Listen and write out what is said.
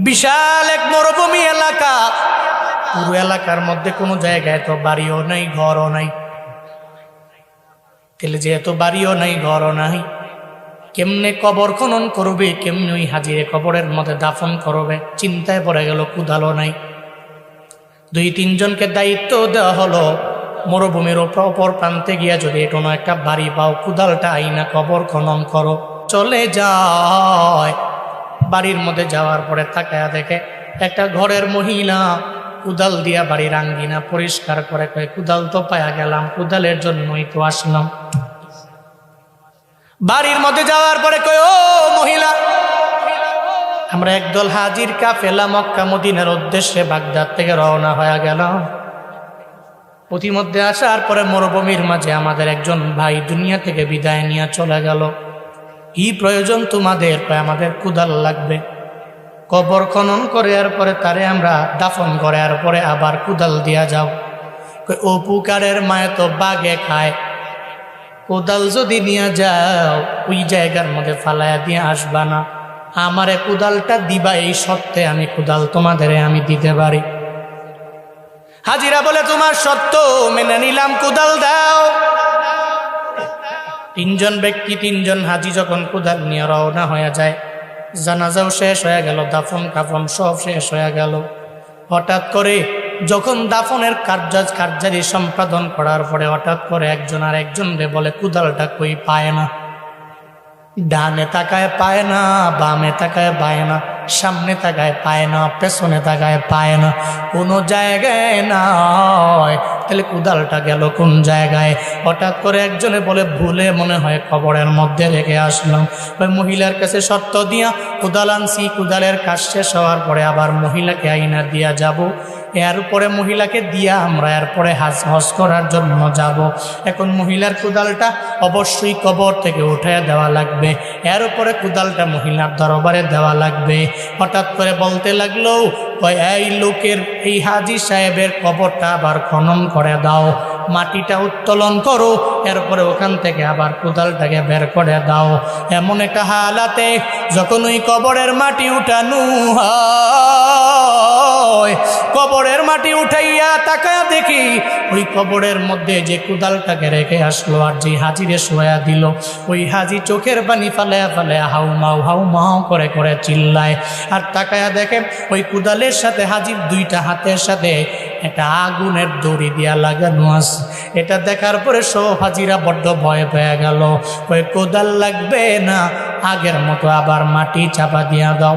বিশাল এক মরুভূমি এলাকা, পুরো এলাকার মধ্যে কোনো জায়গায় তো বাড়িও নাই ঘরও নাই। তাহলে যেহেতু বাড়িও নাই ঘরও নাই, কেমনে কবর খনন করবে, কেমনে ওই হাজিরে কবরের মধ্যে দাফন করবে, চিন্তায় পড়ে গেল। কুদালও নাই। 2-3 জনকে দায়িত্ব দেওয়া হলো, মরুভূমির অপর প্রান্তে গিয়া যদি কোনো একটা বাড়ি পাও, কুদালটা আইনা কবর খনন করো। চলে যায়। বাড়ির মধ্যে যাওয়ার পরে তাকায়া দেখে একটা ঘরের মহিলা কুদাল দিয়া বাড়ির আঙ্গিনা পরিষ্কার করে, কয়ে কুদাল তো পায়া গেলাম, কুদালের জন্যই তো আসলাম। বাড়ির মধ্যে যাওয়ার পরে কয়, ও মহিলা, আমরা একদল হাজির কাফেলা মক্কা মদিনার উদ্দেশ্যে বাগদাদ থেকে রওনা হয়ে গেল। পথিমধ্যে আসার পরে মরুভূমির মাঝে আমাদের একজন ভাই দুনিয়া থেকে বিদায় নিয়ে চলে গেল। কি প্রয়োজন তোমাদের? আমাদের কুদাল লাগবে। কবর খনন করে আর পরে তারে আমরা দাফন করে আর পরে আবার কুদাল দিয়া যাও। ও পুকারের মায়ে তো বাগে খায়, কোদাল যদি নিয়ে যাও ওই জায়গার মধ্যে ফালাইয়া দিয়ে আসবা না, আমারে কুদালটা দিবা, এই সত্ত্বে আমি কুদাল তোমাদের আমি দিতে পারি। হাজিরা বলে, তোমার সত্য মেনে নিলাম, কুদাল দাও। 3 জন ব্যক্তি, 3 জন হাজি যখন কুদাল নিয়ে রওনা হয়ে যায়, জানাজাও শেষ হয়ে গেল, দাফন কাফন সব শেষ হয়ে গেল। হঠাৎ করে যখন দাফনের কার্যাদি সম্পাদন করার পরে হঠাৎ করে একজন আর একজনরে বলে, কুদালটা কই পায় না। ডানে তাকায় পায় না, বামে তাকায় পায় না, সামনে তাকায় পায় না, পেছনে তাকায় পায় না, কোনো জায়গায় নয়। তাহলে কুদালটা গেল কোন জায়গায়? হঠাৎ করে একজনে বলে, ভুলে মনে হয় কবরের মধ্যে রেখে আসলাম। ওই মহিলার কাছে শর্ত দিয়া কুদাল আনছি। কুদালের কাজ শেষ হওয়ার পরে আবার মহিলাকে আইনা দিয়া যাব। এরপরে মহিলাকে দিয়া আমরা এরপরে হজ করার জন্য যাব। এখন মহিলার কুদালটা অবশ্যই কবর থেকে উঠে দেওয়া লাগবে, এর উপরে কুদালটা মহিলার দরবারে দেওয়া লাগবে। হঠাৎ করে বলতে লাগলো, এই লোকের, এই হাজি সাহেবের কবরটা আবার খনন করে দাও, মাটিটা উত্তোলন করো, এরপরে ওখান থেকে আবার কুদালটাকে বের করে দাও। এমন একটা হালাতে যখন ওই কবরের মাটি উঠানো হয়, কবরের মাটি উঠাইয়া তাকায়া দেখি ওই কবরের মধ্যে যে কুদালটাকে রেখে আসলো আর যে হাজিরে শোয়া দিল, ওই হাজি চোখের পানি ফালায়া ফালায়া হাউমাউ করে করে চিল্লায়। আর তাকায়া দেখে ওই কুদালের সাথে হাজির 2টা হাতের সাথে একটা আগুনের দড়ি দিয়া লাগানো আছে। এটা দেখার পরে সব হাজিরা বড্ড ভয় পেয়ে গেল। ওই কুদাল লাগবে না, আগের মতো আবার মাটি চাপা দিয়া দাও।